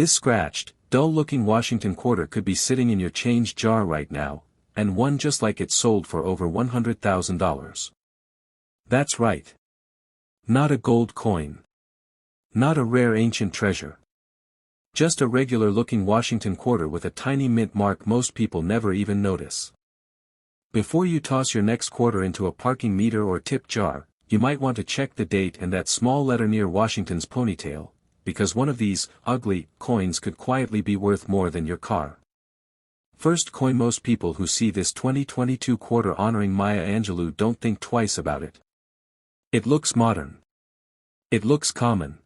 This scratched, dull-looking Washington quarter could be sitting in your change jar right now, and one just like it sold for over $100,000. That's right. Not a gold coin. Not a rare ancient treasure. Just a regular-looking Washington quarter with a tiny mint mark most people never even notice. Before you toss your next quarter into a parking meter or tip jar, you might want to check the date and that small letter near Washington's ponytail, because one of these ugly coins could quietly be worth more than your car. First coin. Most people who see this 2022 quarter honoring Maya Angelou don't think twice about it. It looks modern. It looks common.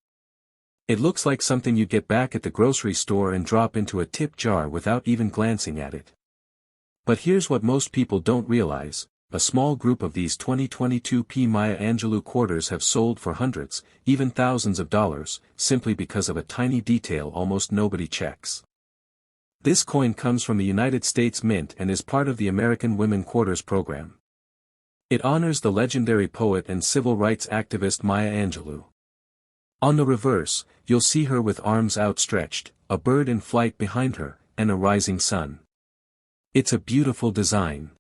It looks like something you'd get back at the grocery store and drop into a tip jar without even glancing at it. But here's what most people don't realize: a small group of these 2022 Maya Angelou quarters have sold for hundreds, even thousands of dollars, simply because of a tiny detail almost nobody checks. This coin comes from the United States Mint and is part of the American Women Quarters program. It honors the legendary poet and civil rights activist Maya Angelou. On the reverse, you'll see her with arms outstretched, a bird in flight behind her, and a rising sun. It's a beautiful design.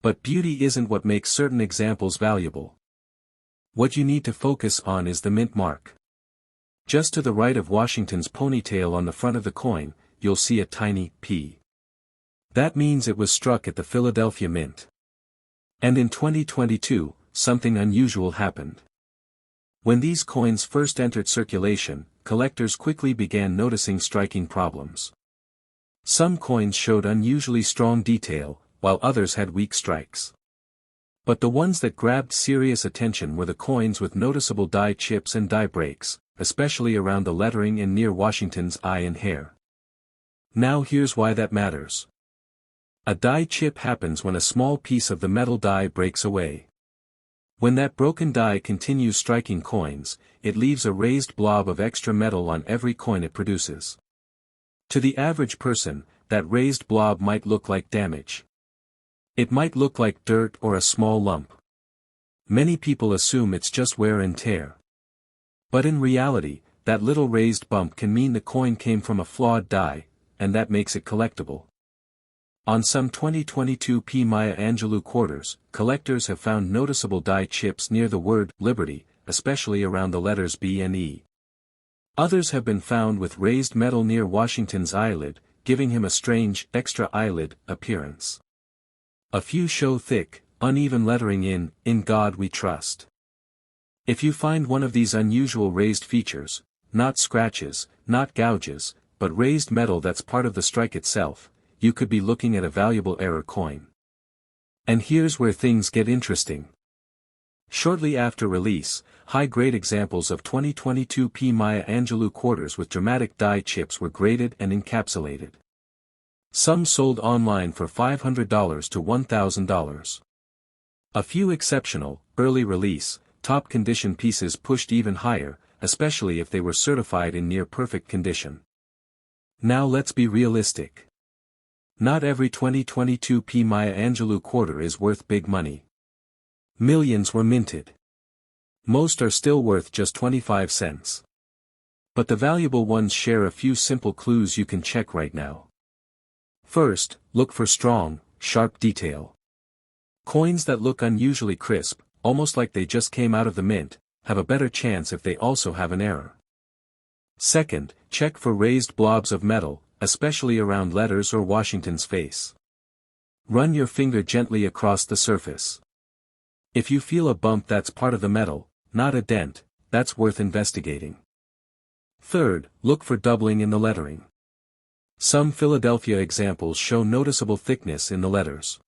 But beauty isn't what makes certain examples valuable. What you need to focus on is the mint mark. Just to the right of Washington's ponytail on the front of the coin, you'll see a tiny P. That means it was struck at the Philadelphia Mint. And in 2022, something unusual happened. When these coins first entered circulation, collectors quickly began noticing striking problems. Some coins showed unusually strong detail, while others had weak strikes. But the ones that grabbed serious attention were the coins with noticeable die chips and die breaks, especially around the lettering and near Washington's eye and hair. Now here's why that matters. A die chip happens when a small piece of the metal die breaks away. When that broken die continues striking coins, it leaves a raised blob of extra metal on every coin it produces. To the average person, that raised blob might look like damage. It might look like dirt or a small lump. Many people assume it's just wear and tear. But in reality, that little raised bump can mean the coin came from a flawed die, and that makes it collectible. On some 2022 Maya Angelou quarters, collectors have found noticeable die chips near the word Liberty, especially around the letters B and E. Others have been found with raised metal near Washington's eyelid, giving him a strange, extra eyelid appearance. A few show thick, uneven lettering in God We Trust. If you find one of these unusual raised features, not scratches, not gouges, but raised metal that's part of the strike itself, you could be looking at a valuable error coin. And here's where things get interesting. Shortly after release, high-grade examples of 2022 Maya Angelou quarters with dramatic die chips were graded and encapsulated. Some sold online for $500 to $1,000. A few exceptional, early release, top-condition pieces pushed even higher, especially if they were certified in near-perfect condition. Now let's be realistic. Not every 2022 Maya Angelou quarter is worth big money. Millions were minted. Most are still worth just 25 cents. But the valuable ones share a few simple clues you can check right now. First, look for strong, sharp detail. Coins that look unusually crisp, almost like they just came out of the mint, have a better chance if they also have an error. Second, check for raised blobs of metal, especially around letters or Washington's face. Run your finger gently across the surface. If you feel a bump that's part of the metal, not a dent, that's worth investigating. Third, look for doubling in the lettering. Some Philadelphia examples show noticeable thickness in the letters.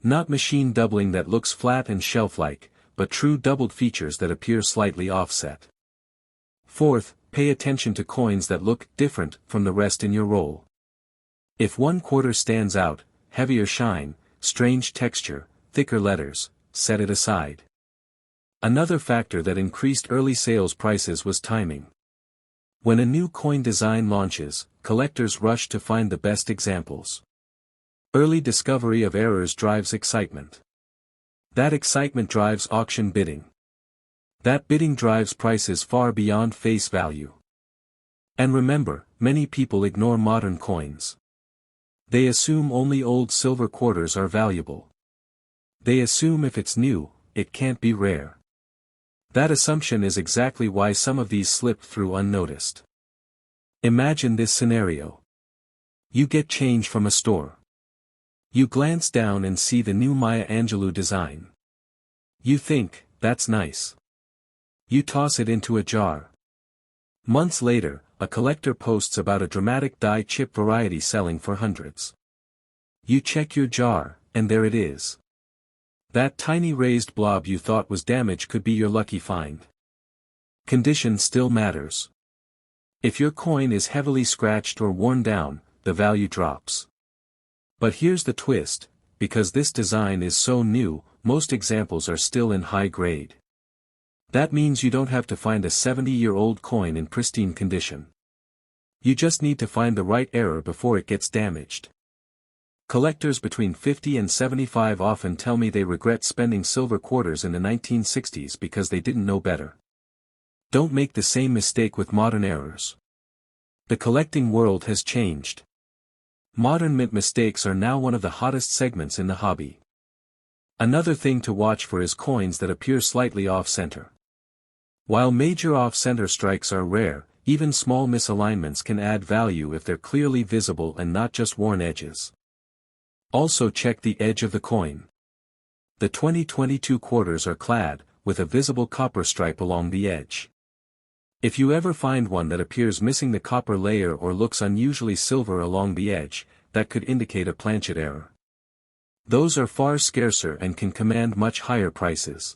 Not machine doubling that looks flat and shelf-like, but true doubled features that appear slightly offset. Fourth, pay attention to coins that look different from the rest in your roll. If one quarter stands out, heavier shine, strange texture, thicker letters, set it aside. Another factor that increased early sales prices was timing. When a new coin design launches, collectors rush to find the best examples. Early discovery of errors drives excitement. That excitement drives auction bidding. That bidding drives prices far beyond face value. And remember, many people ignore modern coins. They assume only old silver quarters are valuable. They assume if it's new, it can't be rare. That assumption is exactly why some of these slip through unnoticed. Imagine this scenario. You get change from a store. You glance down and see the new Maya Angelou design. You think, that's nice. You toss it into a jar. Months later, a collector posts about a dramatic die chip variety selling for hundreds. You check your jar, and there it is. That tiny raised blob you thought was damaged could be your lucky find. Condition still matters. If your coin is heavily scratched or worn down, the value drops. But here's the twist, because this design is so new, most examples are still in high grade. That means you don't have to find a 70-year-old coin in pristine condition. You just need to find the right error before it gets damaged. Collectors between 50 and 75 often tell me they regret spending silver quarters in the 1960s because they didn't know better. Don't make the same mistake with modern errors. The collecting world has changed. Modern mint mistakes are now one of the hottest segments in the hobby. Another thing to watch for is coins that appear slightly off-center. While major off-center strikes are rare, even small misalignments can add value if they're clearly visible and not just worn edges. Also check the edge of the coin. The 2022 quarters are clad, with a visible copper stripe along the edge. If you ever find one that appears missing the copper layer or looks unusually silver along the edge, that could indicate a planchet error. Those are far scarcer and can command much higher prices.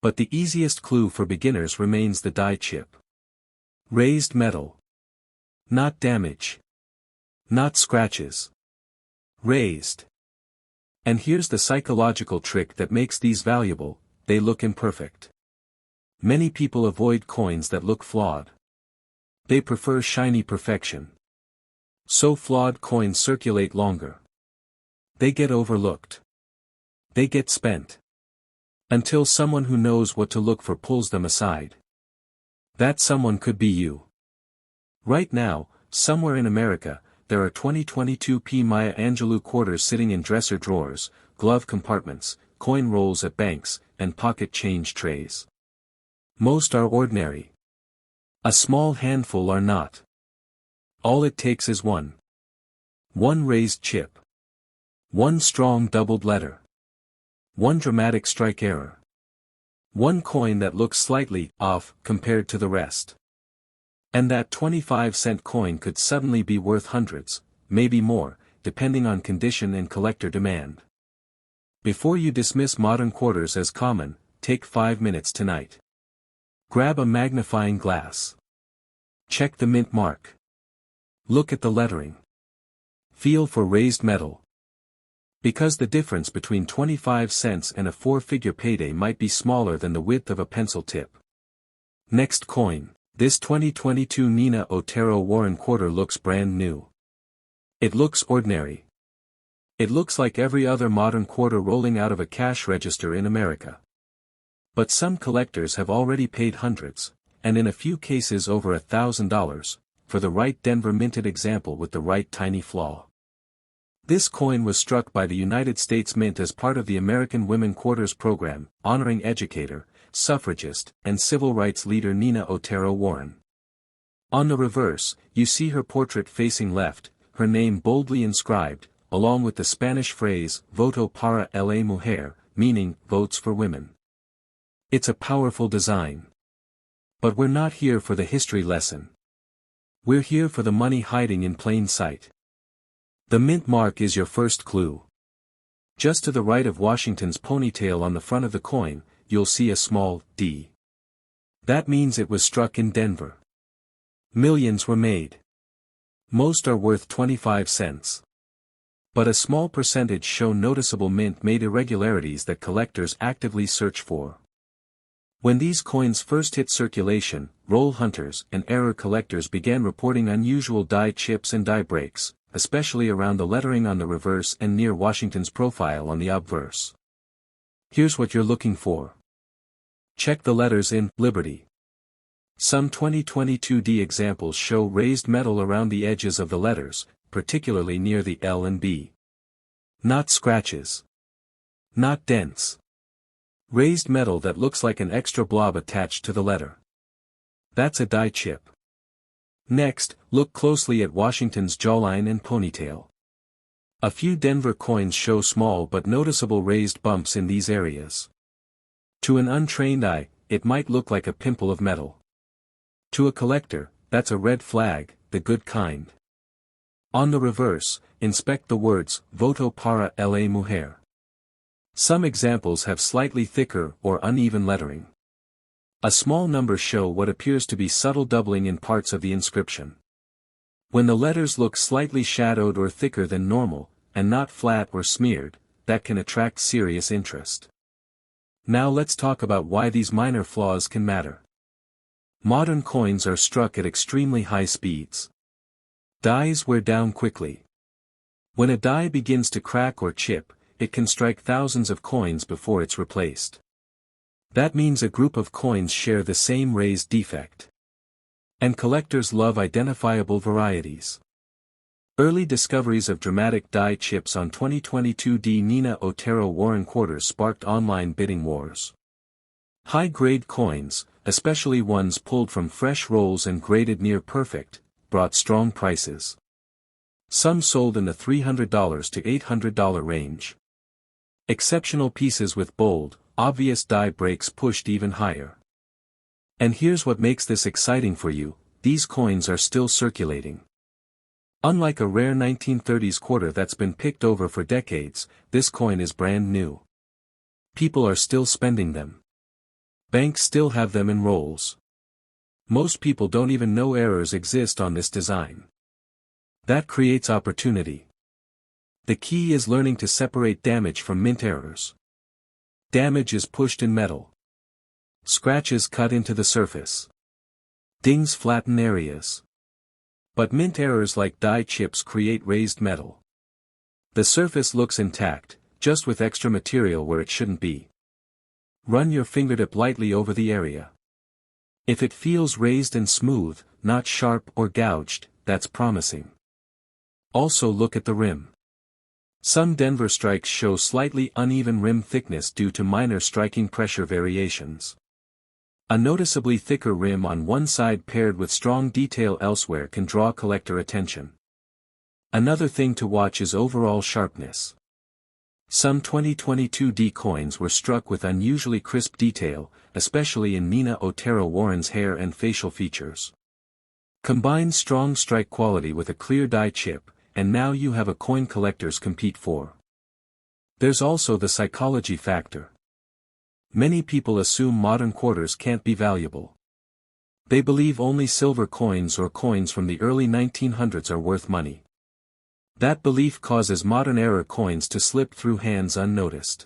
But the easiest clue for beginners remains the die chip. Raised metal. Not damage. Not scratches. Raised. And here's the psychological trick that makes these valuable: they look imperfect. Many people avoid coins that look flawed. They prefer shiny perfection. So flawed coins circulate longer. They get overlooked. They get spent. Until someone who knows what to look for pulls them aside. That someone could be you. Right now, somewhere in America, there are 2022 Maya Angelou quarters sitting in dresser drawers, glove compartments, coin rolls at banks, and pocket change trays. Most are ordinary. A small handful are not. All it takes is one. One raised chip. One strong doubled letter. One dramatic strike error. One coin that looks slightly off compared to the rest. And that 25-cent coin could suddenly be worth hundreds, maybe more, depending on condition and collector demand. Before you dismiss modern quarters as common, take 5 minutes tonight. Grab a magnifying glass. Check the mint mark. Look at the lettering. Feel for raised metal. Because the difference between 25 cents and a 4-figure payday might be smaller than the width of a pencil tip. Next coin. This 2022 Nina Otero-Warren quarter looks brand new. It looks ordinary. It looks like every other modern quarter rolling out of a cash register in America. But some collectors have already paid hundreds, and in a few cases over $1,000, for the right Denver minted example with the right tiny flaw. This coin was struck by the United States Mint as part of the American Women Quarters program, honoring educator, suffragist, and civil rights leader Nina Otero-Warren. On the reverse, you see her portrait facing left, her name boldly inscribed, along with the Spanish phrase, Voto para la mujer, meaning, votes for women. It's a powerful design. But we're not here for the history lesson. We're here for the money hiding in plain sight. The mint mark is your first clue. Just to the right of Washington's ponytail on the front of the coin, you'll see a small D. That means it was struck in Denver. Millions were made. Most are worth 25 cents. But a small percentage show noticeable mint-made irregularities that collectors actively search for. When these coins first hit circulation, roll hunters and error collectors began reporting unusual die chips and die breaks, especially around the lettering on the reverse and near Washington's profile on the obverse. Here's what you're looking for. Check the letters in Liberty. Some 2022D examples show raised metal around the edges of the letters, particularly near the L and B. Not scratches. Not dents. Raised metal that looks like an extra blob attached to the letter. That's a die chip. Next, look closely at Washington's jawline and ponytail. A few Denver coins show small but noticeable raised bumps in these areas. To an untrained eye, it might look like a pimple of metal. To a collector, that's a red flag, the good kind. On the reverse, inspect the words, "Voto para la mujer." Some examples have slightly thicker or uneven lettering. A small number show what appears to be subtle doubling in parts of the inscription. When the letters look slightly shadowed or thicker than normal, and not flat or smeared, that can attract serious interest. Now let's talk about why these minor flaws can matter. Modern coins are struck at extremely high speeds. Dies wear down quickly. When a die begins to crack or chip, it can strike thousands of coins before it's replaced. That means a group of coins share the same raised defect. And collectors love identifiable varieties. Early discoveries of dramatic die chips on 2022D Nina Otero-Warren quarters sparked online bidding wars. High-grade coins, especially ones pulled from fresh rolls and graded near perfect, brought strong prices. Some sold in the $300 to $800 range. Exceptional pieces with bold, obvious die breaks pushed even higher. And here's what makes this exciting for you, these coins are still circulating. Unlike a rare 1930s quarter that's been picked over for decades, this coin is brand new. People are still spending them. Banks still have them in rolls. Most people don't even know errors exist on this design. That creates opportunity. The key is learning to separate damage from mint errors. Damage is pushed in metal. Scratches cut into the surface. Dings flatten areas. But mint errors like die chips create raised metal. The surface looks intact, just with extra material where it shouldn't be. Run your fingertip lightly over the area. If it feels raised and smooth, not sharp or gouged, that's promising. Also look at the rim. Some Denver strikes show slightly uneven rim thickness due to minor striking pressure variations. A noticeably thicker rim on one side paired with strong detail elsewhere can draw collector attention. Another thing to watch is overall sharpness. Some 2022D coins were struck with unusually crisp detail, especially in Nina Otero-Warren's hair and facial features. Combine strong strike quality with a clear die chip, and now you have a coin collectors compete for. There's also the psychology factor. Many people assume modern quarters can't be valuable. They believe only silver coins or coins from the early 1900s are worth money. That belief causes modern-era coins to slip through hands unnoticed.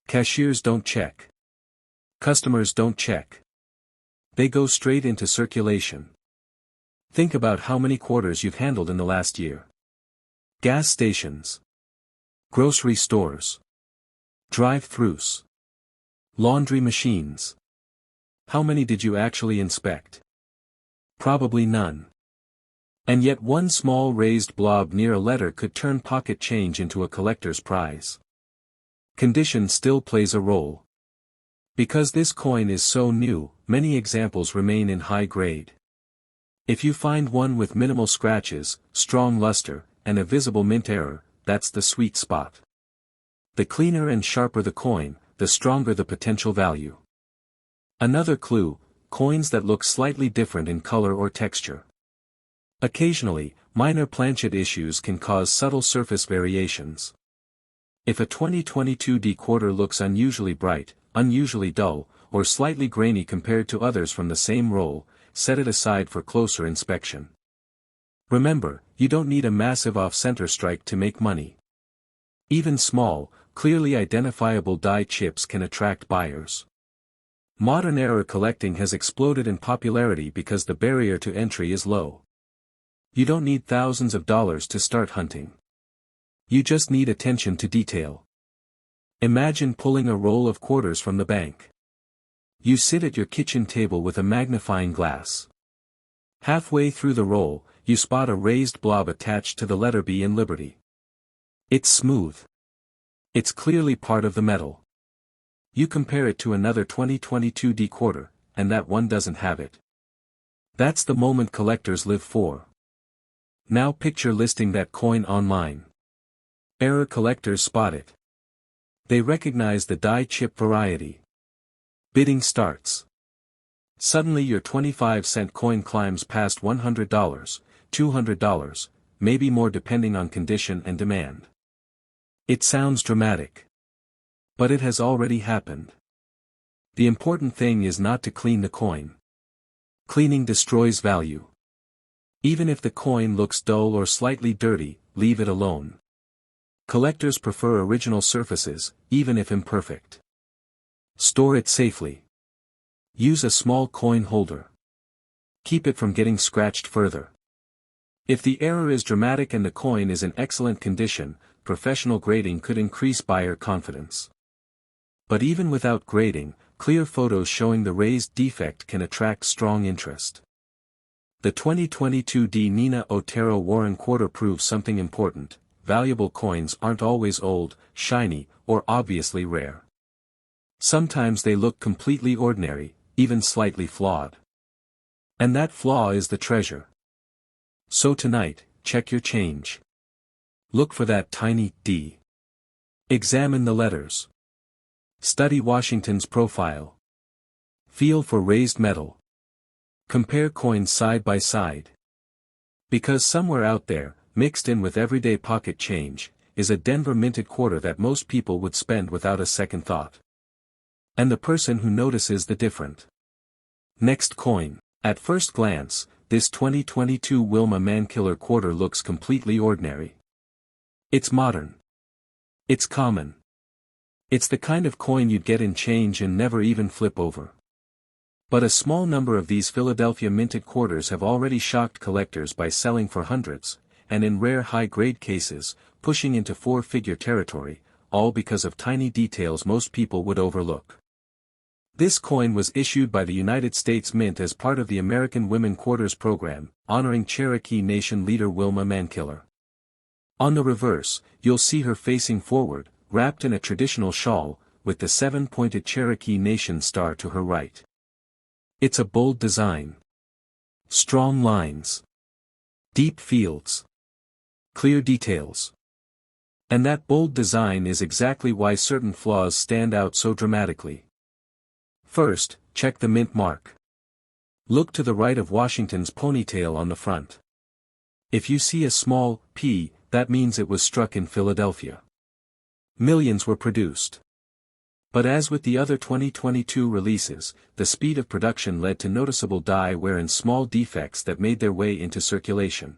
Cashiers don't check. Customers don't check. They go straight into circulation. Think about how many quarters you've handled in the last year. Gas stations. Grocery stores. Drive-thrus. Laundry machines. How many did you actually inspect? Probably none. And yet one small raised blob near a letter could turn pocket change into a collector's prize. Condition still plays a role. Because this coin is so new, many examples remain in high grade. If you find one with minimal scratches, strong luster, and a visible mint error, that's the sweet spot. The cleaner and sharper the coin, the stronger the potential value. Another clue, coins that look slightly different in color or texture. Occasionally, minor planchet issues can cause subtle surface variations. If a 2022D quarter looks unusually bright, unusually dull, or slightly grainy compared to others from the same roll, set it aside for closer inspection. Remember, you don't need a massive off-center strike to make money. Even small, clearly identifiable die chips can attract buyers. Modern-era collecting has exploded in popularity because the barrier to entry is low. You don't need thousands of dollars to start hunting. You just need attention to detail. Imagine pulling a roll of quarters from the bank. You sit at your kitchen table with a magnifying glass. Halfway through the roll, you spot a raised blob attached to the letter B in Liberty. It's smooth. It's clearly part of the metal. You compare it to another 2022 D quarter, and that one doesn't have it. That's the moment collectors live for. Now picture listing that coin online. Error collectors spot it. They recognize the die chip variety. Bidding starts. Suddenly your 25-cent coin climbs past $100, $200, maybe more depending on condition and demand. It sounds dramatic. But it has already happened. The important thing is not to clean the coin. Cleaning destroys value. Even if the coin looks dull or slightly dirty, leave it alone. Collectors prefer original surfaces, even if imperfect. Store it safely. Use a small coin holder. Keep it from getting scratched further. If the error is dramatic and the coin is in excellent condition, professional grading could increase buyer confidence. But even without grading, clear photos showing the raised defect can attract strong interest. The 2022 D Nina Otero-Warren quarter proves something important: valuable coins aren't always old, shiny, or obviously rare. Sometimes they look completely ordinary, even slightly flawed. And that flaw is the treasure. So tonight, check your change. Look for that tiny D. Examine the letters. Study Washington's profile. Feel for raised metal. Compare coins side by side. Because somewhere out there, mixed in with everyday pocket change, is a Denver minted quarter that most people would spend without a second thought. And the person who notices the different. Next coin. At first glance, this 2022 Wilma Mankiller quarter looks completely ordinary. It's modern. It's common. It's the kind of coin you'd get in change and never even flip over. But a small number of these Philadelphia minted quarters have already shocked collectors by selling for hundreds, and in rare high-grade cases, pushing into four-figure territory, all because of tiny details most people would overlook. This coin was issued by the United States Mint as part of the American Women Quarters program, honoring Cherokee Nation leader Wilma Mankiller. On the reverse, you'll see her facing forward, wrapped in a traditional shawl, with the seven-pointed Cherokee Nation star to her right. It's a bold design. Strong lines. Deep fields. Clear details. And that bold design is exactly why certain flaws stand out so dramatically. First, check the mint mark. Look to the right of Washington's ponytail on the front. If you see a small P, that means it was struck in Philadelphia. Millions were produced. But as with the other 2022 releases, the speed of production led to noticeable die wear and small defects that made their way into circulation.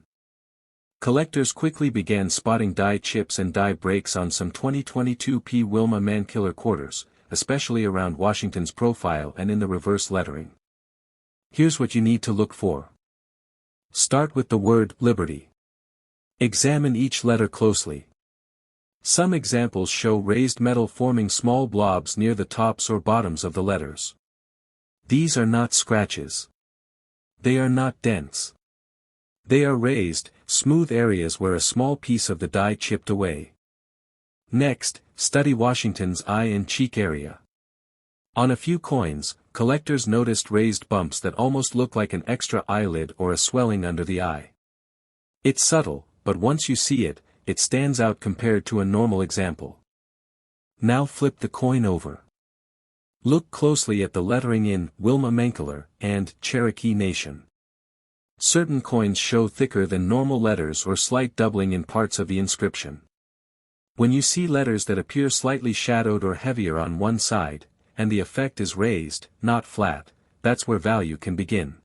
Collectors quickly began spotting die chips and die breaks on some 2022 P Wilma Mankiller quarters, especially around Washington's profile and in the reverse lettering. Here's what you need to look for. Start with the word Liberty. Examine each letter closely. Some examples show raised metal forming small blobs near the tops or bottoms of the letters. These are not scratches. They are not dents. They are raised, smooth areas where a small piece of the die chipped away. Next, study Washington's eye and cheek area. On a few coins, collectors noticed raised bumps that almost look like an extra eyelid or a swelling under the eye. It's subtle, but once you see it, it stands out compared to a normal example. Now flip the coin over. Look closely at the lettering in Wilma Mankiller and Cherokee Nation. Certain coins show thicker than normal letters or slight doubling in parts of the inscription. When you see letters that appear slightly shadowed or heavier on one side, and the effect is raised, not flat, that's where value can begin.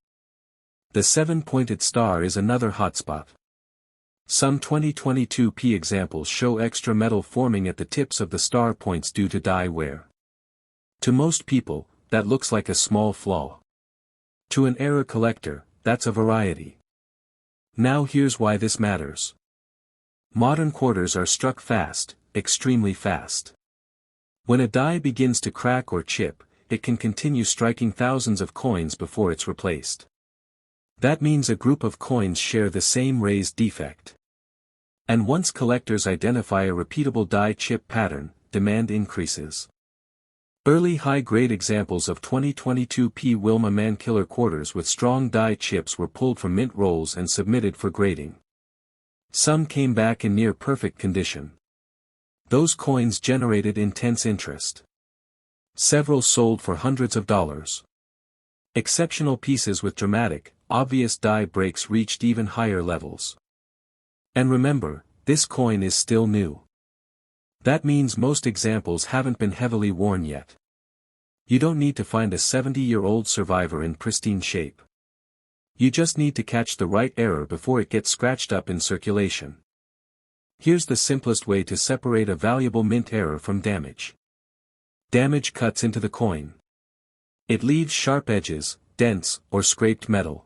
The seven-pointed star is another hotspot. Some 2022 P examples show extra metal forming at the tips of the star points due to die wear. To most people, that looks like a small flaw. To an error collector, that's a variety. Now here's why this matters. Modern quarters are struck fast, extremely fast. When a die begins to crack or chip, it can continue striking thousands of coins before it's replaced. That means a group of coins share the same raised defect. And once collectors identify a repeatable die chip pattern, demand increases. Early high-grade examples of 2022 P. Wilma Mankiller quarters with strong die chips were pulled from mint rolls and submitted for grading. Some came back in near-perfect condition. Those coins generated intense interest. Several sold for hundreds of dollars. Exceptional pieces with dramatic, obvious die breaks reached even higher levels. And remember, this coin is still new. That means most examples haven't been heavily worn yet. You don't need to find a 70-year-old survivor in pristine shape. You just need to catch the right error before it gets scratched up in circulation. Here's the simplest way to separate a valuable mint error from damage. Damage cuts into the coin. It leaves sharp edges, dents, or scraped metal.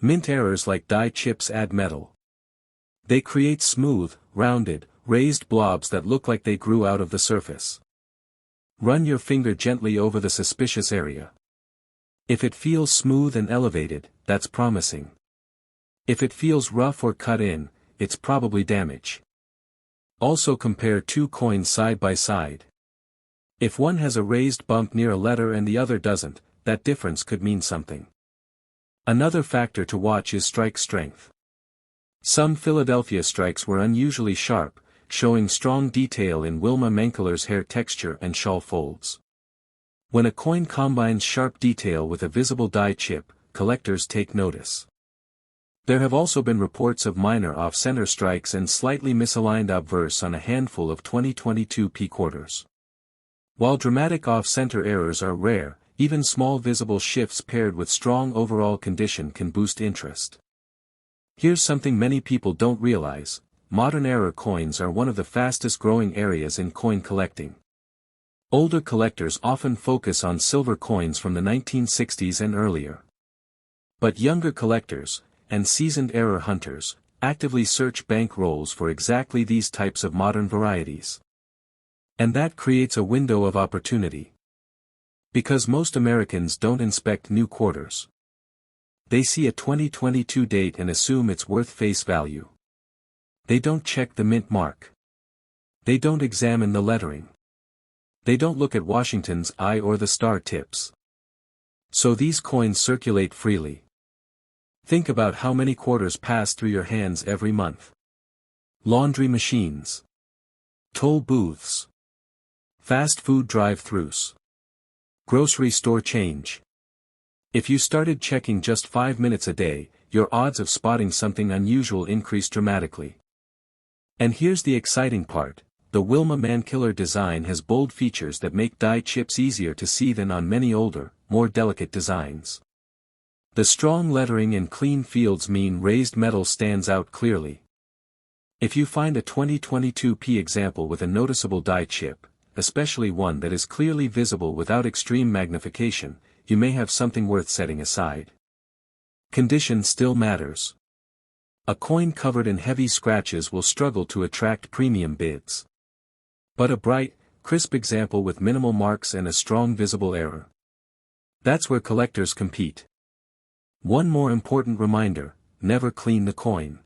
Mint errors like die chips add metal. They create smooth, rounded, raised blobs that look like they grew out of the surface. Run your finger gently over the suspicious area. If it feels smooth and elevated, that's promising. If it feels rough or cut in, it's probably damage. Also compare two coins side by side. If one has a raised bump near a letter and the other doesn't, that difference could mean something. Another factor to watch is strike strength. Some Philadelphia strikes were unusually sharp, showing strong detail in Wilma Mankiller's hair texture and shawl folds. When a coin combines sharp detail with a visible die chip, collectors take notice. There have also been reports of minor off-center strikes and slightly misaligned obverse on a handful of 2022 P quarters. While dramatic off-center errors are rare, even small visible shifts paired with strong overall condition can boost interest. Here's something many people don't realize: modern era coins are one of the fastest growing areas in coin collecting. Older collectors often focus on silver coins from the 1960s and earlier. But younger collectors, and seasoned era hunters, actively search bank rolls for exactly these types of modern varieties. And that creates a window of opportunity. Because most Americans don't inspect new quarters. They see a 2022 date and assume it's worth face value. They don't check the mint mark. They don't examine the lettering. They don't look at Washington's I or the star tips. So these coins circulate freely. Think about how many quarters pass through your hands every month. Laundry machines. Toll booths. Fast food drive-thrus. Grocery store change. If you started checking just 5 minutes a day, your odds of spotting something unusual increase dramatically. And here's the exciting part: the Wilma Mankiller design has bold features that make die chips easier to see than on many older, more delicate designs. The strong lettering and clean fields mean raised metal stands out clearly. If you find a 2022 P example with a noticeable die chip, especially one that is clearly visible without extreme magnification, you may have something worth setting aside. Condition still matters. A coin covered in heavy scratches will struggle to attract premium bids. But a bright, crisp example with minimal marks and a strong visible error. That's where collectors compete. One more important reminder: never clean the coin.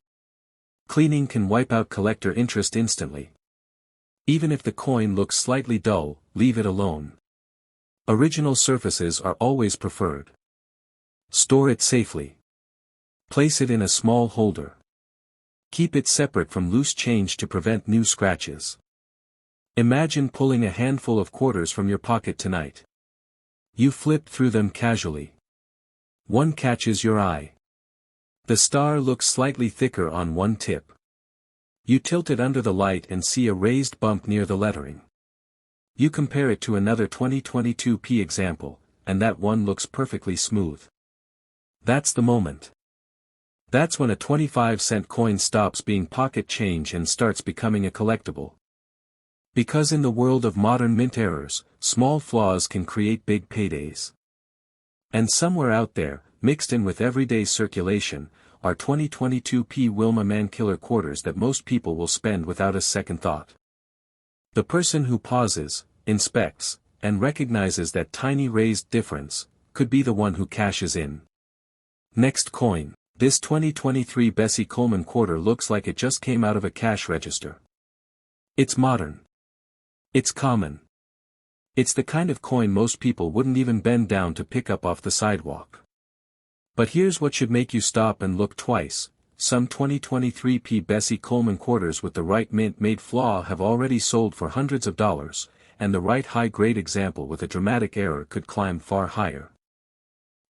Cleaning can wipe out collector interest instantly. Even if the coin looks slightly dull, leave it alone. Original surfaces are always preferred. Store it safely. Place it in a small holder. Keep it separate from loose change to prevent new scratches. Imagine pulling a handful of quarters from your pocket tonight. You flip through them casually. One catches your eye. The star looks slightly thicker on one tip. You tilt it under the light and see a raised bump near the lettering. You compare it to another 2022 P example, and that one looks perfectly smooth. That's the moment. That's when a 25-cent coin stops being pocket change and starts becoming a collectible. Because in the world of modern mint errors, small flaws can create big paydays. And somewhere out there, mixed in with everyday circulation, are 2022 P Wilma Mankiller quarters that most people will spend without a second thought. The person who pauses, inspects, and recognizes that tiny raised difference, could be the one who cashes in. Next coin. This 2023 Bessie Coleman quarter looks like it just came out of a cash register. It's modern. It's common. It's the kind of coin most people wouldn't even bend down to pick up off the sidewalk. But here's what should make you stop and look twice. Some 2023 Bessie Coleman quarters with the right mint-made flaw have already sold for hundreds of dollars, and the right high-grade example with a dramatic error could climb far higher.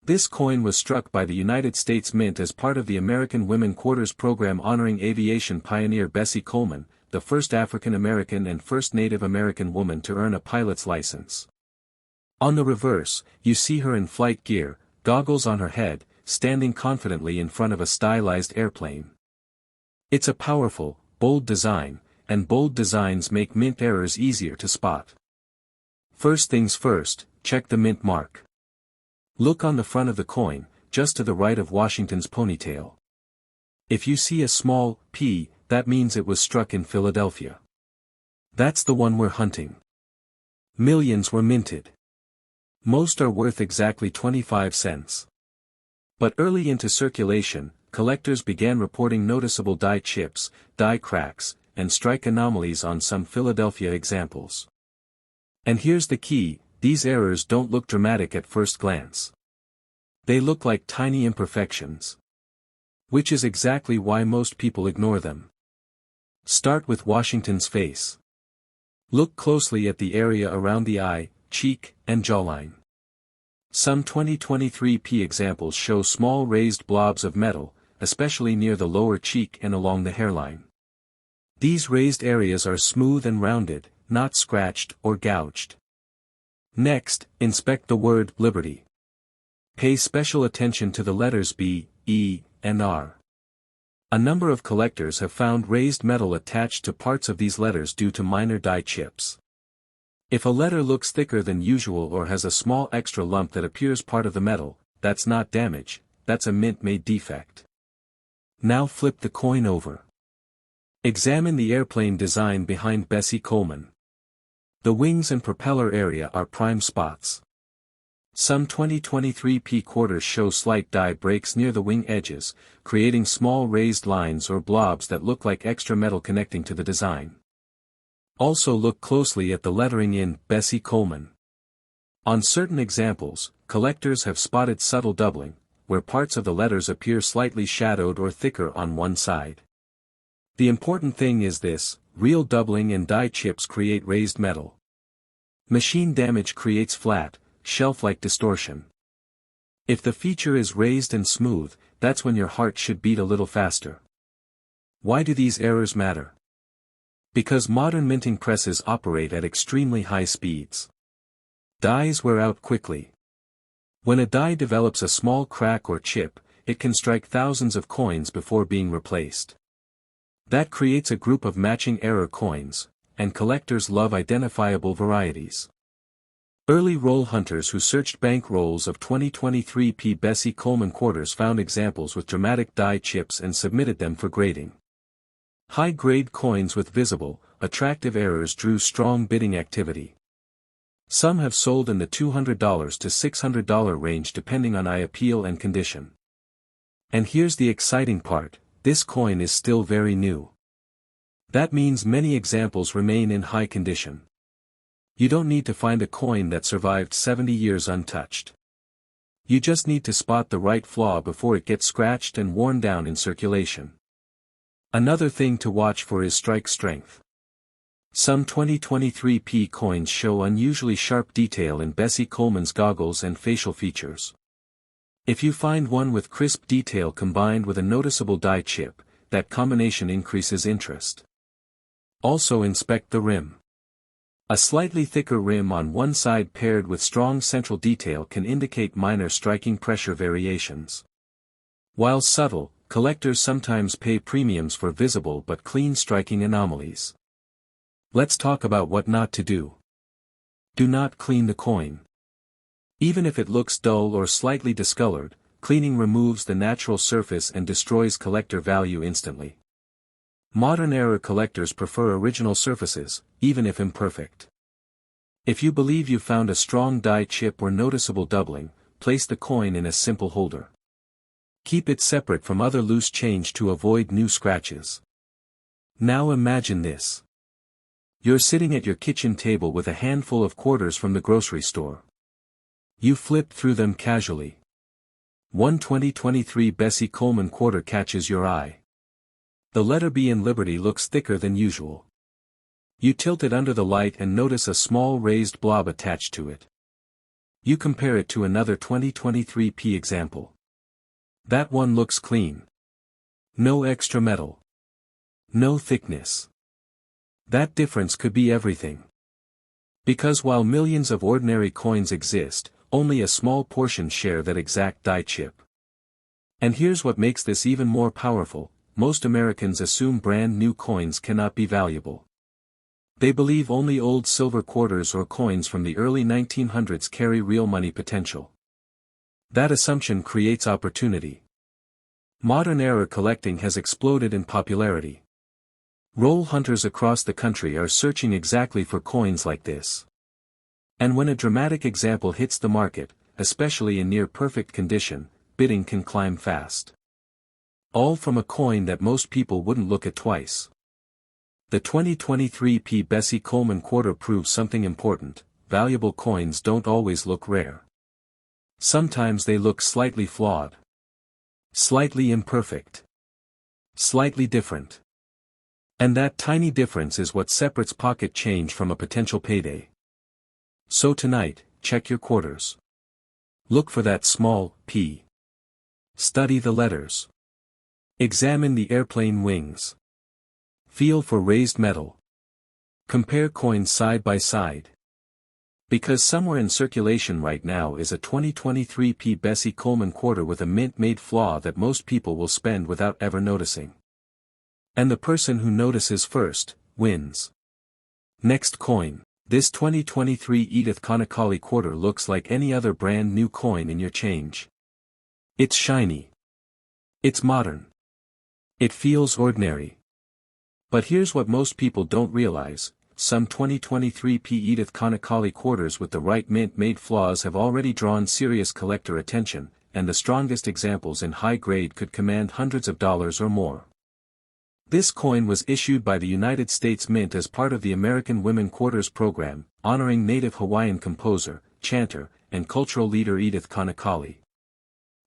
This coin was struck by the United States Mint as part of the American Women Quarters program honoring aviation pioneer Bessie Coleman, the first African American and first Native American woman to earn a pilot's license. On the reverse, you see her in flight gear, goggles on her head, standing confidently in front of a stylized airplane. It's a powerful, bold design, and bold designs make mint errors easier to spot. First things first, check the mint mark. Look on the front of the coin, just to the right of Washington's ponytail. If you see a small P, that means it was struck in Philadelphia. That's the one we're hunting. Millions were minted. Most are worth exactly 25 cents. But early into circulation, collectors began reporting noticeable die chips, die cracks, and strike anomalies on some Philadelphia examples. And here's the key, these errors don't look dramatic at first glance. They look like tiny imperfections. Which is exactly why most people ignore them. Start with Washington's face. Look closely at the area around the eye, cheek, and jawline. Some 2023 examples show small raised blobs of metal, especially near the lower cheek and along the hairline. These raised areas are smooth and rounded, not scratched or gouged. Next, inspect the word Liberty. Pay special attention to the letters B, E, and R. A number of collectors have found raised metal attached to parts of these letters due to minor die chips. If a letter looks thicker than usual or has a small extra lump that appears part of the metal, that's not damage, that's a mint-made defect. Now flip the coin over. Examine the airplane design behind Bessie Coleman. The wings and propeller area are prime spots. Some 2023 quarters show slight die breaks near the wing edges, creating small raised lines or blobs that look like extra metal connecting to the design. Also look closely at the lettering in Bessie Coleman. On certain examples, collectors have spotted subtle doubling, where parts of the letters appear slightly shadowed or thicker on one side. The important thing is this, real doubling and die chips create raised metal. Machine damage creates flat, shelf-like distortion. If the feature is raised and smooth, that's when your heart should beat a little faster. Why do these errors matter? Because modern minting presses operate at extremely high speeds. Dies wear out quickly. When a die develops a small crack or chip, it can strike thousands of coins before being replaced. That creates a group of matching error coins, and collectors love identifiable varieties. Early roll hunters who searched bank rolls of 2023 Bessie Coleman quarters found examples with dramatic die chips and submitted them for grading. High-grade coins with visible, attractive errors drew strong bidding activity. Some have sold in the $200 to $600 range depending on eye appeal and condition. And here's the exciting part, this coin is still very new. That means many examples remain in high condition. You don't need to find a coin that survived 70 years untouched. You just need to spot the right flaw before it gets scratched and worn down in circulation. Another thing to watch for is strike strength. Some 2023 coins show unusually sharp detail in Bessie Coleman's goggles and facial features. If you find one with crisp detail combined with a noticeable die chip, that combination increases interest. Also inspect the rim. A slightly thicker rim on one side paired with strong central detail can indicate minor striking pressure variations. While subtle, collectors sometimes pay premiums for visible but clean striking anomalies. Let's talk about what not to do. Do not clean the coin. Even if it looks dull or slightly discolored, cleaning removes the natural surface and destroys collector value instantly. Modern era collectors prefer original surfaces, even if imperfect. If you believe you found a strong die chip or noticeable doubling, place the coin in a simple holder. Keep it separate from other loose change to avoid new scratches. Now imagine this. You're sitting at your kitchen table with a handful of quarters from the grocery store. You flip through them casually. One 2023 Bessie Coleman quarter catches your eye. The letter B in Liberty looks thicker than usual. You tilt it under the light and notice a small raised blob attached to it. You compare it to another 2023 P example. That one looks clean. No extra metal. No thickness. That difference could be everything. Because while millions of ordinary coins exist, only a small portion share that exact die chip. And here's what makes this even more powerful: most Americans assume brand new coins cannot be valuable. They believe only old silver quarters or coins from the early 1900s carry real money potential. That assumption creates opportunity. Modern era collecting has exploded in popularity. Roll hunters across the country are searching exactly for coins like this. And when a dramatic example hits the market, especially in near-perfect condition, bidding can climb fast. All from a coin that most people wouldn't look at twice. The 2023 P. Bessie Coleman quarter proves something important: valuable coins don't always look rare. Sometimes they look slightly flawed. Slightly imperfect. Slightly different. And that tiny difference is what separates pocket change from a potential payday. So tonight, check your quarters. Look for that small P. Study the letters. Examine the airplane wings. Feel for raised metal. Compare coins side by side. Because somewhere in circulation right now is a 2023 P. Bessie Coleman quarter with a mint-made flaw that most people will spend without ever noticing. And the person who notices first, wins. Next coin. This 2023 Edith Kanakaʻole quarter looks like any other brand new coin in your change. It's shiny. It's modern. It feels ordinary. But here's what most people don't realize: some 2023 P. Edith Kanakaʻole quarters with the right mint-made flaws have already drawn serious collector attention, and the strongest examples in high grade could command hundreds of dollars or more. This coin was issued by the United States Mint as part of the American Women Quarters program, honoring native Hawaiian composer, chanter, and cultural leader Edith Kanakaʻole.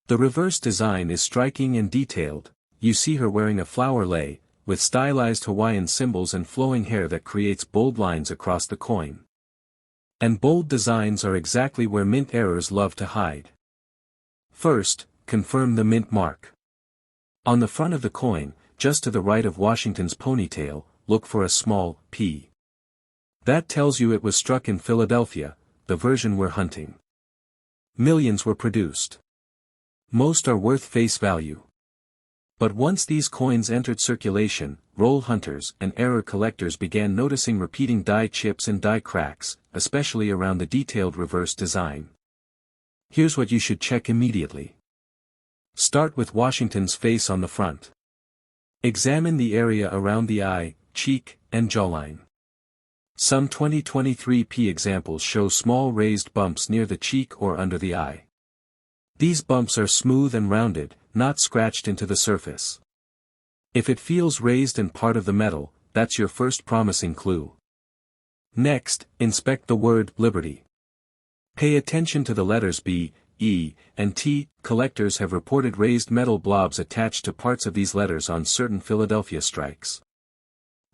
The reverse design is striking and detailed. You see her wearing a flower lei, with stylized Hawaiian symbols and flowing hair that creates bold lines across the coin. And bold designs are exactly where mint errors love to hide. First, confirm the mint mark. On the front of the coin, just to the right of Washington's ponytail, look for a small P. That tells you it was struck in Philadelphia, the version we're hunting. Millions were produced. Most are worth face value. But once these coins entered circulation, roll hunters and error collectors began noticing repeating die chips and die cracks, especially around the detailed reverse design. Here's what you should check immediately. Start with Washington's face on the front. Examine the area around the eye, cheek, and jawline. Some 2023 P examples show small raised bumps near the cheek or under the eye. These bumps are smooth and rounded, not scratched into the surface. If it feels raised and part of the metal, that's your first promising clue. Next, inspect the word Liberty. Pay attention to the letters B, E, and T. Collectors have reported raised metal blobs attached to parts of these letters on certain Philadelphia strikes.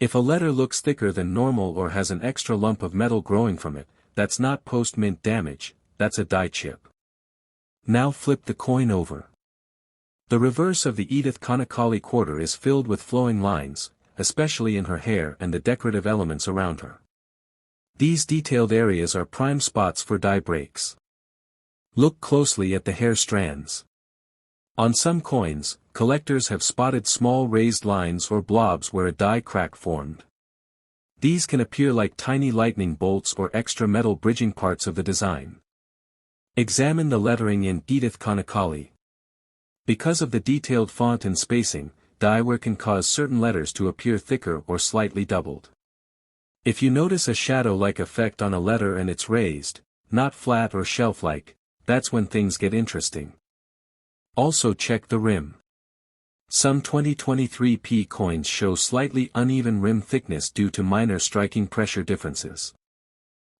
If a letter looks thicker than normal or has an extra lump of metal growing from it, that's not post-mint damage, that's a die chip. Now flip the coin over. The reverse of the Edith Kanakaʻole quarter is filled with flowing lines, especially in her hair and the decorative elements around her. These detailed areas are prime spots for die breaks. Look closely at the hair strands. On some coins, collectors have spotted small raised lines or blobs where a die crack formed. These can appear like tiny lightning bolts or extra metal bridging parts of the design. Examine the lettering in Edith Kanakaʻole. Because of the detailed font and spacing, die wear can cause certain letters to appear thicker or slightly doubled. If you notice a shadow-like effect on a letter and it's raised, not flat or shelf-like, that's when things get interesting. Also check the rim. Some 2023p coins show slightly uneven rim thickness due to minor striking pressure differences.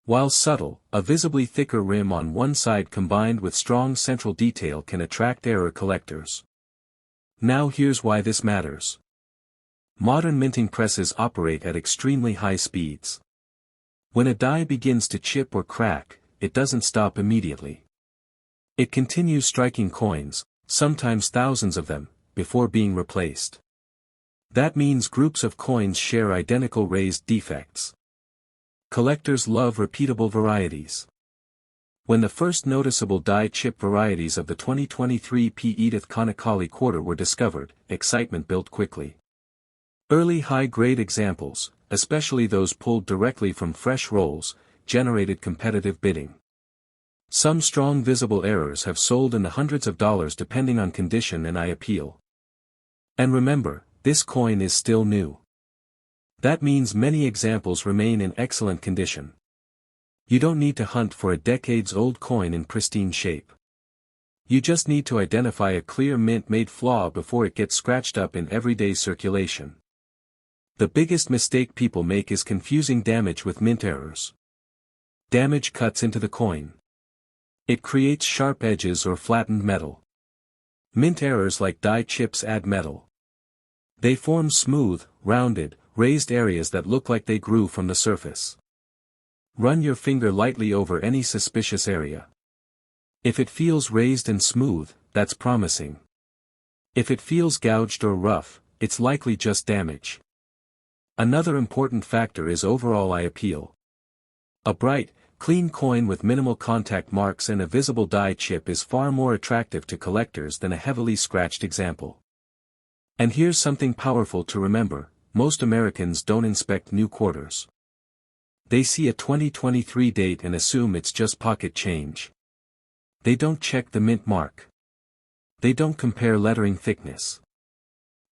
While subtle, a visibly thicker rim on one side combined with strong central detail can attract error collectors. Now here's why this matters. Modern minting presses operate at extremely high speeds. When a die begins to chip or crack, it doesn't stop immediately. It continues striking coins, sometimes thousands of them, before being replaced. That means groups of coins share identical raised defects. Collectors love repeatable varieties. When the first noticeable die chip varieties of the 2023p Edith Kanakaʻole quarter were discovered, excitement built quickly. Early high-grade examples, especially those pulled directly from fresh rolls, generated competitive bidding. Some strong visible errors have sold in the hundreds of dollars depending on condition and eye appeal. And remember, this coin is still new. That means many examples remain in excellent condition. You don't need to hunt for a decades-old coin in pristine shape. You just need to identify a clear mint-made flaw before it gets scratched up in everyday circulation. The biggest mistake people make is confusing damage with mint errors. Damage cuts into the coin. It creates sharp edges or flattened metal. Mint errors like die chips add metal. They form smooth, rounded, raised areas that look like they grew from the surface. Run your finger lightly over any suspicious area. If it feels raised and smooth, that's promising. If it feels gouged or rough, it's likely just damage. Another important factor is overall eye appeal. A bright, clean coin with minimal contact marks and a visible die chip is far more attractive to collectors than a heavily scratched example. And here's something powerful to remember: most Americans don't inspect new quarters. They see a 2023 date and assume it's just pocket change. They don't check the mint mark. They don't compare lettering thickness.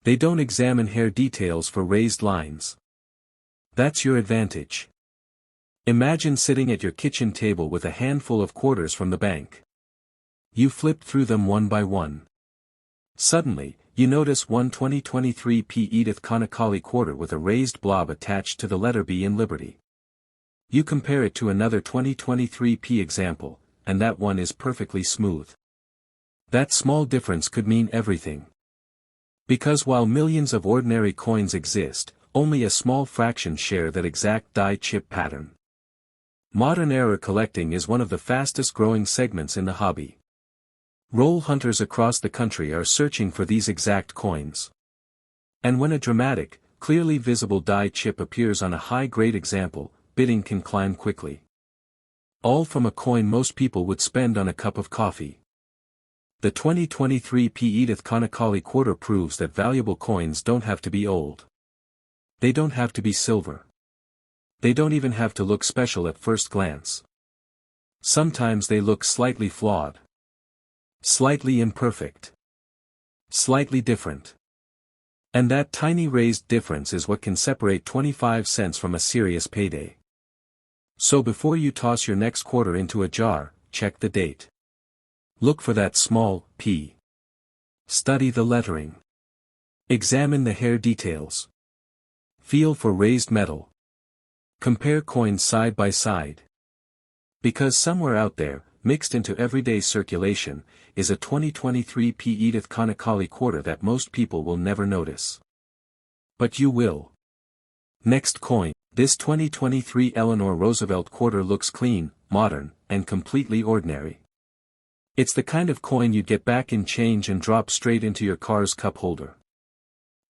They don't examine hair details for raised lines. That's your advantage. Imagine sitting at your kitchen table with a handful of quarters from the bank. You flip through them one by one. Suddenly, you notice one 2023p Edith Kanakaʻole quarter with a raised blob attached to the letter B in Liberty. You compare it to another 2023p example, and that one is perfectly smooth. That small difference could mean everything. Because while millions of ordinary coins exist, only a small fraction share that exact die chip pattern. Modern error collecting is one of the fastest growing segments in the hobby. Roll hunters across the country are searching for these exact coins. And when a dramatic, clearly visible die chip appears on a high-grade example, bidding can climb quickly. All from a coin most people would spend on a cup of coffee. The 2023p Edith Kanakaʻole quarter proves that valuable coins don't have to be old. They don't have to be silver. They don't even have to look special at first glance. Sometimes they look slightly flawed. Slightly imperfect. Slightly different. And that tiny raised difference is what can separate 25 cents from a serious payday. So before you toss your next quarter into a jar, check the date. Look for that small p. Study the lettering. Examine the hair details. Feel for raised metal. Compare coins side by side. Because somewhere out there, mixed into everyday circulation, is a 2023p Edith Kanakaʻole quarter that most people will never notice. But you will. Next coin. This 2023 Eleanor Roosevelt quarter looks clean, modern, and completely ordinary. It's the kind of coin you'd get back in change and drop straight into your car's cup holder.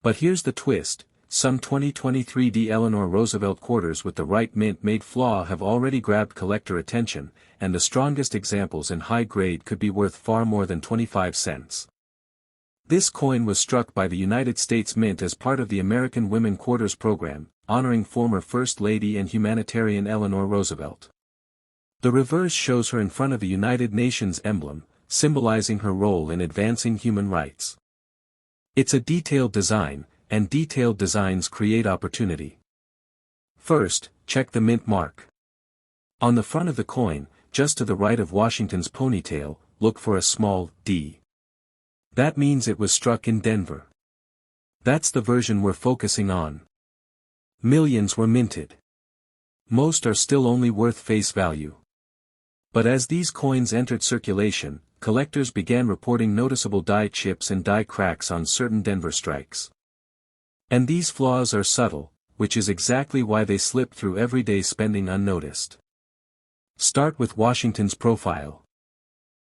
But here's the twist: some 2023 Eleanor Roosevelt quarters with the right mint-made flaw have already grabbed collector attention, and the strongest examples in high grade could be worth far more than 25 cents. This coin was struck by the United States Mint as part of the American Women Quarters program, honoring former First Lady and humanitarian Eleanor Roosevelt. The reverse shows her in front of the United Nations emblem, symbolizing her role in advancing human rights. It's a detailed design, and detailed designs create opportunity. First, check the mint mark. On the front of the coin, just to the right of Washington's ponytail, look for a small D. That means it was struck in Denver. That's the version we're focusing on. Millions were minted. Most are still only worth face value. But as these coins entered circulation, collectors began reporting noticeable die chips and die cracks on certain Denver strikes. And these flaws are subtle, which is exactly why they slip through everyday spending unnoticed. Start with Washington's profile.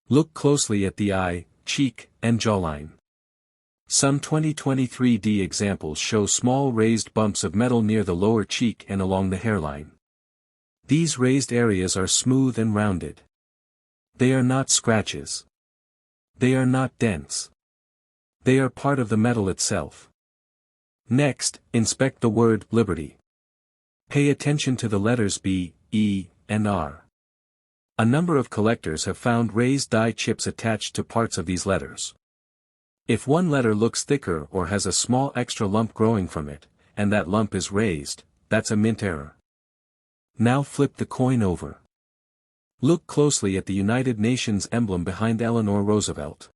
Look closely at the eye, cheek, and jawline. Some 2023D examples show small raised bumps of metal near the lower cheek and along the hairline. These raised areas are smooth and rounded. They are not scratches. They are not dents. They are part of the metal itself. Next, inspect the word Liberty. Pay attention to the letters B, E, and R. A number of collectors have found raised die chips attached to parts of these letters. If one letter looks thicker or has a small extra lump growing from it, and that lump is raised, that's a mint error. Now flip the coin over. Look closely at the United Nations emblem behind Eleanor Roosevelt.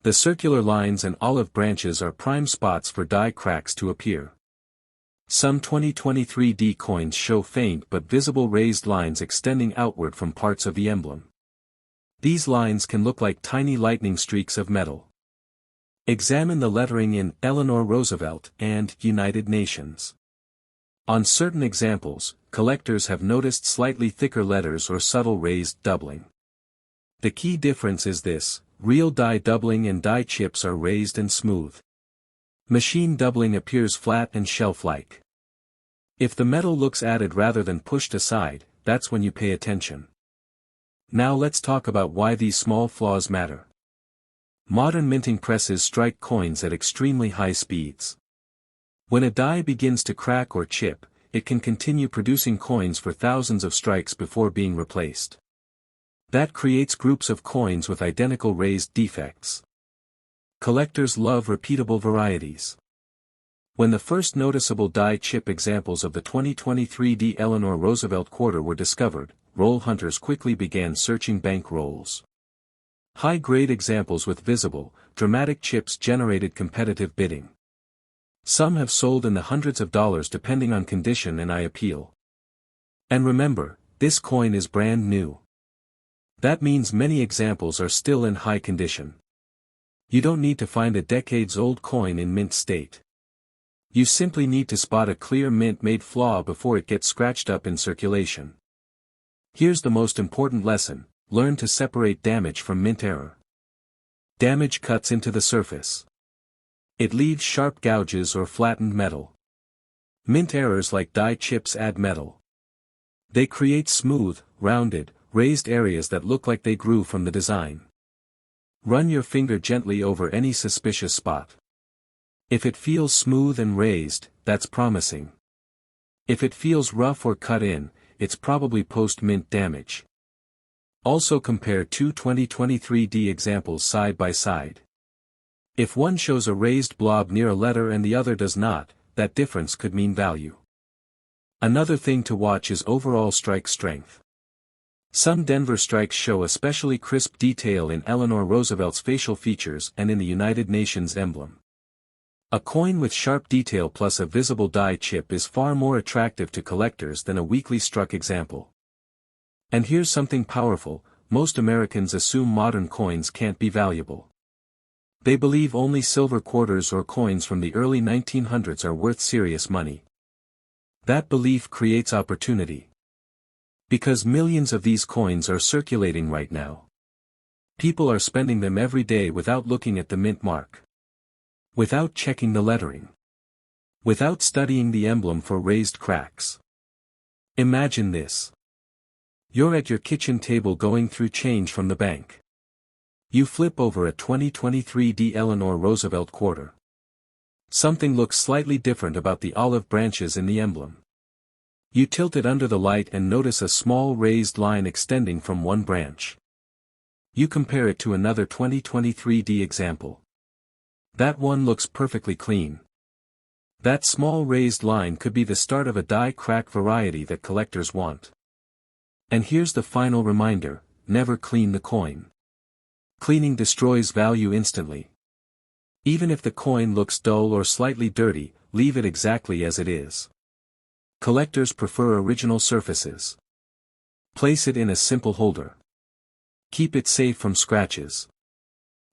The circular lines and olive branches are prime spots for die cracks to appear. Some 2023D coins show faint but visible raised lines extending outward from parts of the emblem. These lines can look like tiny lightning streaks of metal. Examine the lettering in Eleanor Roosevelt and United Nations. On certain examples, collectors have noticed slightly thicker letters or subtle raised doubling. The key difference is this: real die doubling and die chips are raised and smooth. Machine doubling appears flat and shelf-like. If the metal looks added rather than pushed aside, that's when you pay attention. Now let's talk about why these small flaws matter. Modern minting presses strike coins at extremely high speeds. When a die begins to crack or chip, it can continue producing coins for thousands of strikes before being replaced. That creates groups of coins with identical raised defects. Collectors love repeatable varieties. When the first noticeable die chip examples of the 2023D Eleanor Roosevelt quarter were discovered, roll hunters quickly began searching bank rolls. High-grade examples with visible, dramatic chips generated competitive bidding. Some have sold in the hundreds of dollars depending on condition and eye appeal. And remember, this coin is brand new. That means many examples are still in high condition. You don't need to find a decades-old coin in mint state. You simply need to spot a clear mint-made flaw before it gets scratched up in circulation. Here's the most important lesson: learn to separate damage from mint error. Damage cuts into the surface. It leaves sharp gouges or flattened metal. Mint errors like die chips add metal. They create smooth, rounded, raised areas that look like they grew from the design. Run your finger gently over any suspicious spot. If it feels smooth and raised, that's promising. If it feels rough or cut in, it's probably post-mint damage. Also compare two 2023D examples side by side. If one shows a raised blob near a letter and the other does not, that difference could mean value. Another thing to watch is overall strike strength. Some Denver strikes show especially crisp detail in Eleanor Roosevelt's facial features and in the United Nations emblem. A coin with sharp detail plus a visible die chip is far more attractive to collectors than a weakly struck example. And here's something powerful: most Americans assume modern coins can't be valuable. They believe only silver quarters or coins from the early 1900s are worth serious money. That belief creates opportunity. Because millions of these coins are circulating right now. People are spending them every day without looking at the mint mark. Without checking the lettering. Without studying the emblem for raised cracks. Imagine this. You're at your kitchen table going through change from the bank. You flip over a 2023D Eleanor Roosevelt quarter. Something looks slightly different about the olive branches in the emblem. You tilt it under the light and notice a small raised line extending from one branch. You compare it to another 2023D example. That one looks perfectly clean. That small raised line could be the start of a die-crack variety that collectors want. And here's the final reminder, never clean the coin. Cleaning destroys value instantly. Even if the coin looks dull or slightly dirty, leave it exactly as it is. Collectors prefer original surfaces. Place it in a simple holder. Keep it safe from scratches.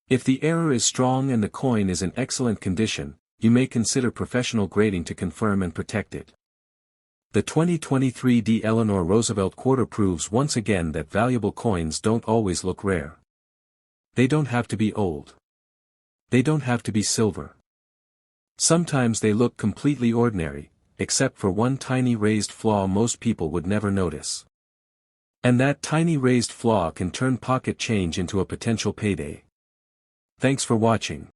If the error is strong and the coin is in excellent condition, you may consider professional grading to confirm and protect it. The 2023 Eleanor Roosevelt quarter proves once again that valuable coins don't always look rare. They don't have to be old. They don't have to be silver. Sometimes they look completely ordinary, except for one tiny raised flaw most people would never notice. And that tiny raised flaw can turn pocket change into a potential payday. Thanks for watching.